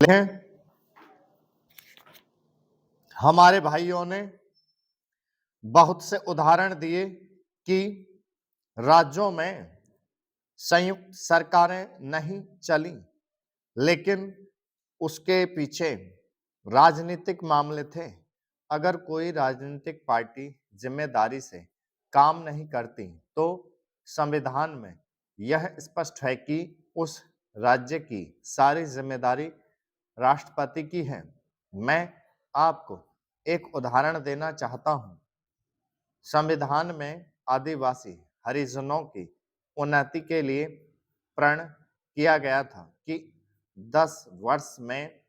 हैं हमारे भाइयों ने बहुत से उदाहरण दिए कि राज्यों में संयुक्त सरकारें नहीं चली, लेकिन उसके पीछे राजनीतिक मामले थे। अगर कोई राजनीतिक पार्टी जिम्मेदारी से काम नहीं करती तो संविधान में यह स्पष्ट है कि उस राज्य की सारी जिम्मेदारी राष्ट्रपति की है। मैं आपको एक उदाहरण देना चाहता हूं। संविधान में आदिवासी हरिजनों की उन्नति के लिए प्रण किया गया था कि 10 वर्ष में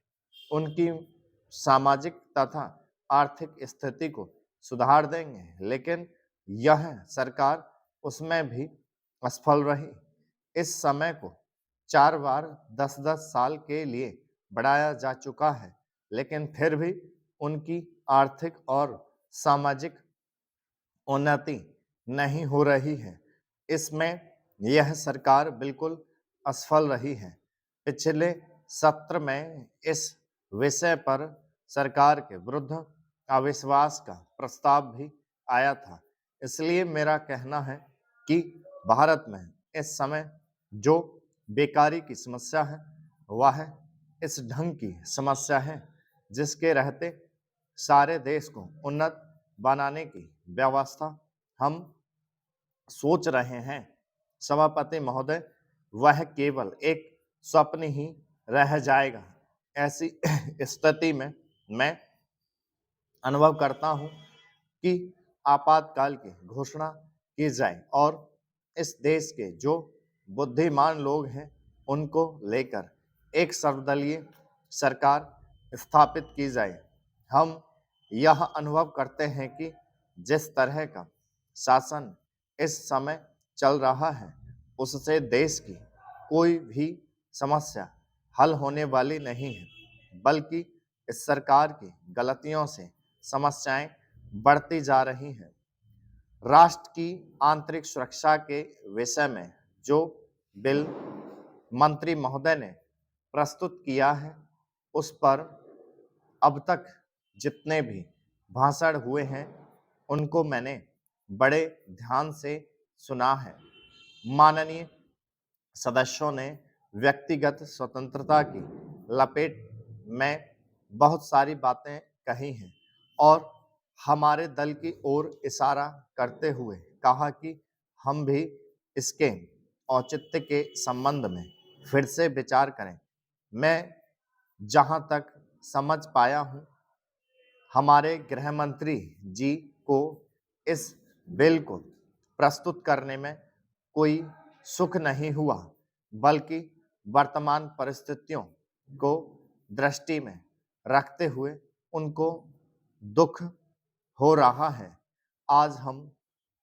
उनकी सामाजिक तथा आर्थिक स्थिति को सुधार देंगे, लेकिन यह सरकार उसमें भी असफल रही। इस समय को 4 बार 10-10 साल के लिए बढ़ाया जा चुका है, लेकिन फिर भी उनकी आर्थिक और सामाजिक उन्नति नहीं हो रही है। इसमें यह सरकार बिल्कुल असफल रही है। पिछले सत्र में इस विषय पर सरकार के विरुद्ध अविश्वास का प्रस्ताव भी आया था। इसलिए मेरा कहना है कि भारत में इस समय जो बेकारी की समस्या है वह इस ढंग की समस्या है जिसके रहते सारे देश को उन्नत बनाने की व्यवस्था हम सोच रहे हैं। सभापति महोदय, वह केवल एक स्वप्न ही रह जाएगा। ऐसी स्थिति में मैं अनुभव करता हूं कि आपातकाल की घोषणा की जाए और इस देश के जो बुद्धिमान लोग हैं उनको लेकर एक सर्वदलीय सरकार स्थापित की जाए। हम यह अनुभव करते हैं कि जिस तरह का शासन इस समय चल रहा है उससे देश की कोई भी समस्या हल होने वाली नहीं है, बल्कि इस सरकार की गलतियों से समस्याएं बढ़ती जा रही हैं। राष्ट्र की आंतरिक सुरक्षा के विषय में जो बिल मंत्री महोदय ने प्रस्तुत किया है उस पर अब तक जितने भी भाषण हुए हैं उनको मैंने बड़े ध्यान से सुना है। माननीय सदस्यों ने व्यक्तिगत स्वतंत्रता की लपेट में बहुत सारी बातें कही हैं और हमारे दल की ओर इशारा करते हुए कहा कि हम भी इसके औचित्य के संबंध में फिर से विचार करें। मैं जहां तक समझ पाया हूं, हमारे गृह मंत्री जी को इस बिल को प्रस्तुत करने में कोई सुख नहीं हुआ, बल्कि वर्तमान परिस्थितियों को दृष्टि में रखते हुए उनको दुख हो रहा है। आज हम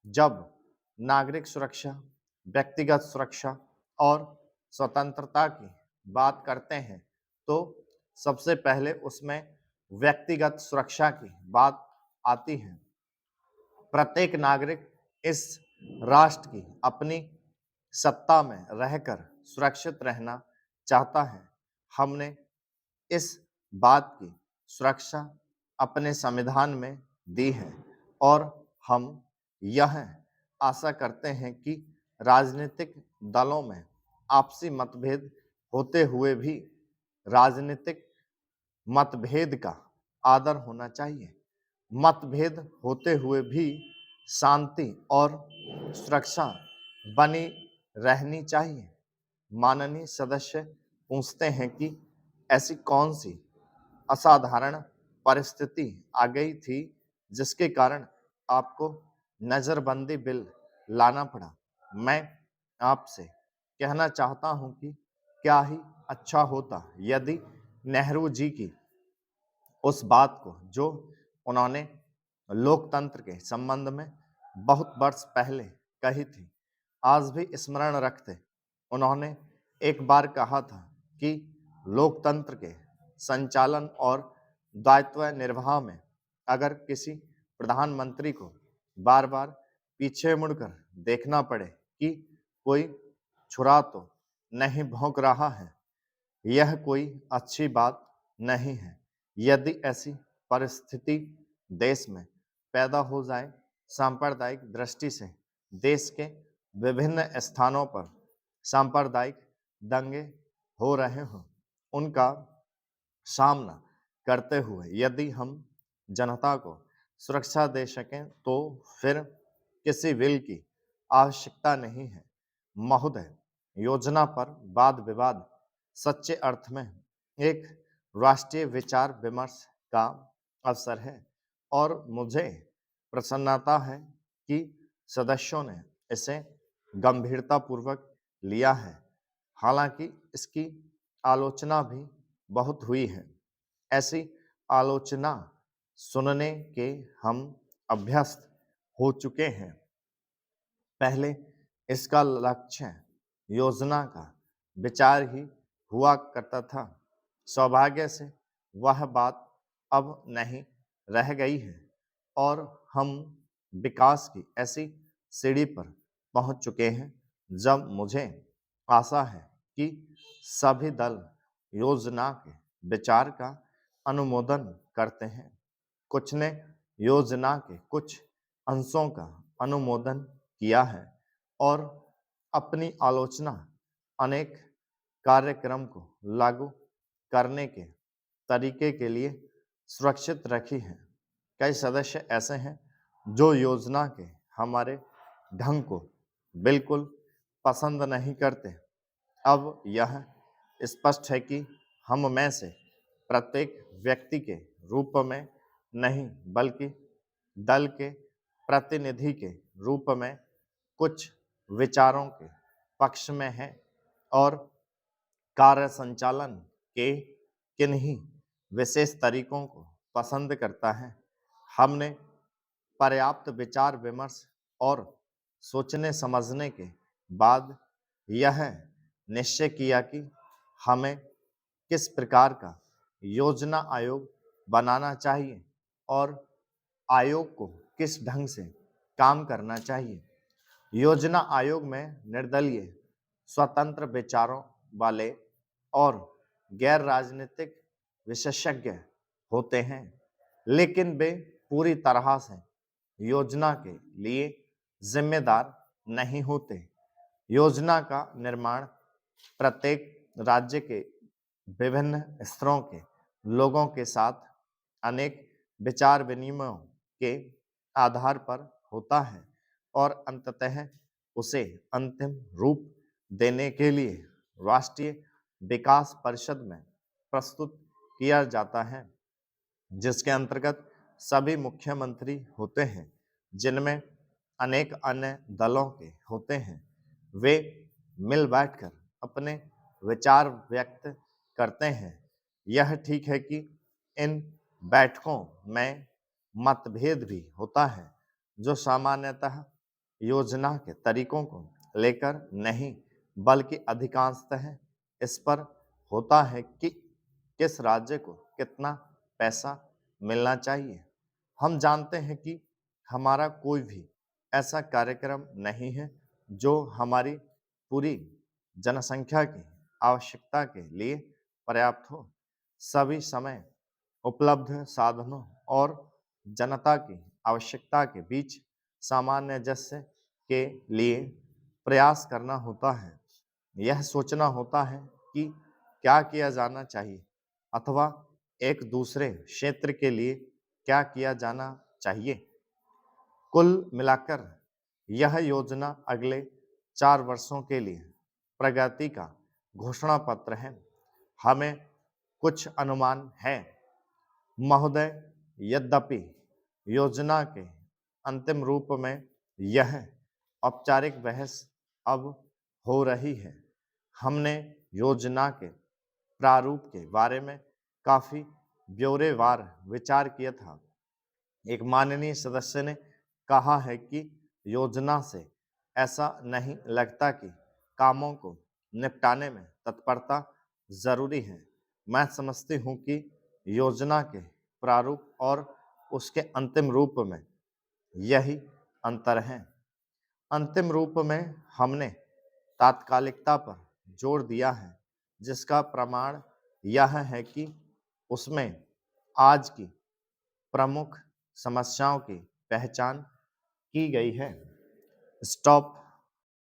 जब नागरिक सुरक्षा, व्यक्तिगत सुरक्षा और स्वतंत्रता की बात करते हैं तो सबसे पहले उसमें व्यक्तिगत सुरक्षा की बात आती है। प्रत्येक नागरिक इस राष्ट्र की अपनी सत्ता में रहकर सुरक्षित रहना चाहता है। हमने इस बात की सुरक्षा अपने संविधान में दी है और हम यह आशा करते हैं कि राजनीतिक दलों में आपसी मतभेद होते हुए भी राजनीतिक मतभेद का आदर होना चाहिए। मतभेद होते हुए भी शांति और सुरक्षा बनी रहनी चाहिए। माननीय सदस्य पूछते हैं कि ऐसी कौन सी असाधारण परिस्थिति आ गई थी जिसके कारण आपको नजरबंदी बिल लाना पड़ा। मैं आपसे कहना चाहता हूं कि क्या ही अच्छा होता यदि नेहरू जी की उस बात को जो उन्होंने लोकतंत्र के संबंध में बहुत वर्ष पहले कही थी आज भी स्मरण रखते। उन्होंने एक बार कहा था कि लोकतंत्र के संचालन और दायित्व निर्वाह में अगर किसी प्रधानमंत्री को बार बार पीछे मुड़कर देखना पड़े कि कोई छुरा तो नहीं भौंक रहा है, यह कोई अच्छी बात नहीं है। यदि ऐसी परिस्थिति देश में पैदा हो जाए, सांप्रदायिक दृष्टि से देश के विभिन्न स्थानों पर सांप्रदायिक दंगे हो रहे हों, उनका सामना करते हुए यदि हम जनता को सुरक्षा दे सकें तो फिर किसी बिल की आवश्यकता नहीं है। महोदय, योजना पर वाद विवाद सच्चे अर्थ में एक राष्ट्रीय विचार विमर्श का अवसर है और मुझे प्रसन्नता है कि सदस्यों ने इसे गंभीरतापूर्वक लिया है। हालांकि इसकी आलोचना भी बहुत हुई है। ऐसी आलोचना सुनने के हम अभ्यस्त हो चुके हैं। पहले इसका लक्ष्य योजना का विचार ही हुआ करता था। सौभाग्य से वह बात अब नहीं रह गई है और हम विकास की ऐसी सीढ़ी पर पहुंच चुके हैं जब मुझे आशा है कि सभी दल योजना के विचार का अनुमोदन करते हैं। कुछ ने योजना के कुछ अंशों का अनुमोदन किया है और अपनी आलोचना अनेक कार्यक्रम को लागू करने के तरीके के लिए सुरक्षित रखी है। कई सदस्य ऐसे हैं जो योजना के हमारे ढंग को बिल्कुल पसंद नहीं करते। अब यह स्पष्ट है कि हम में से प्रत्येक व्यक्ति के रूप में नहीं बल्कि दल के प्रतिनिधि के रूप में कुछ विचारों के पक्ष में है और कार्य संचालन के किन्हीं विशेष तरीकों को पसंद करता है। हमने पर्याप्त विचार विमर्श और सोचने समझने के बाद यह निश्चय किया कि हमें किस प्रकार का योजना आयोग बनाना चाहिए और आयोग को किस ढंग से काम करना चाहिए। योजना आयोग में निर्दलीय, स्वतंत्र विचारों वाले और गैर राजनीतिक विशेषज्ञ होते हैं, लेकिन वे पूरी तरह से योजना के लिए जिम्मेदार नहीं होते। योजना का निर्माण प्रत्येक राज्य के विभिन्न स्तरों के लोगों के साथ अनेक विचार विनिमयों के आधार पर होता है और अंततः उसे अंतिम रूप देने के लिए राष्ट्रीय विकास परिषद में प्रस्तुत किया जाता है, जिसके अंतर्गत सभी मुख्यमंत्री होते हैं, जिनमें अनेक अन्य दलों के होते हैं। वे मिल बैठकर अपने विचार व्यक्त करते हैं। यह ठीक है कि इन बैठकों में मतभेद भी होता है, जो सामान्यतः योजना के तरीकों को लेकर नहीं बल्कि अधिकांशतः इस पर होता है कि किस राज्य को कितना पैसा मिलना चाहिए। हम जानते हैं कि हमारा कोई भी ऐसा कार्यक्रम नहीं है जो हमारी पूरी जनसंख्या की आवश्यकता के लिए पर्याप्त हो। सभी समय उपलब्ध साधनों और जनता की आवश्यकता के बीच सामंजस्य के लिए प्रयास करना होता है। यह सोचना होता है कि क्या किया जाना चाहिए अथवा एक दूसरे क्षेत्र के लिए क्या किया जाना चाहिए। कुल मिलाकर यह योजना अगले 4 वर्षों के लिए प्रगति का घोषणा पत्र है। हमें कुछ अनुमान है महोदय, यद्यपि योजना के अंतिम रूप में यह औपचारिक बहस अब हो रही है। हमने योजना के प्रारूप के बारे में काफी ब्यौरेवार विचार किया था। एक माननीय सदस्य ने कहा है कि योजना से ऐसा नहीं लगता कि कामों को निपटाने में तत्परता जरूरी है। मैं समझती हूँ कि योजना के प्रारूप और उसके अंतिम रूप में यही अंतर है। अंतिम रूप में हमने तात्कालिकता पर जोर दिया है, जिसका प्रमाण यह है कि उसमें आज की प्रमुख समस्याओं की पहचान की गई है। स्टॉप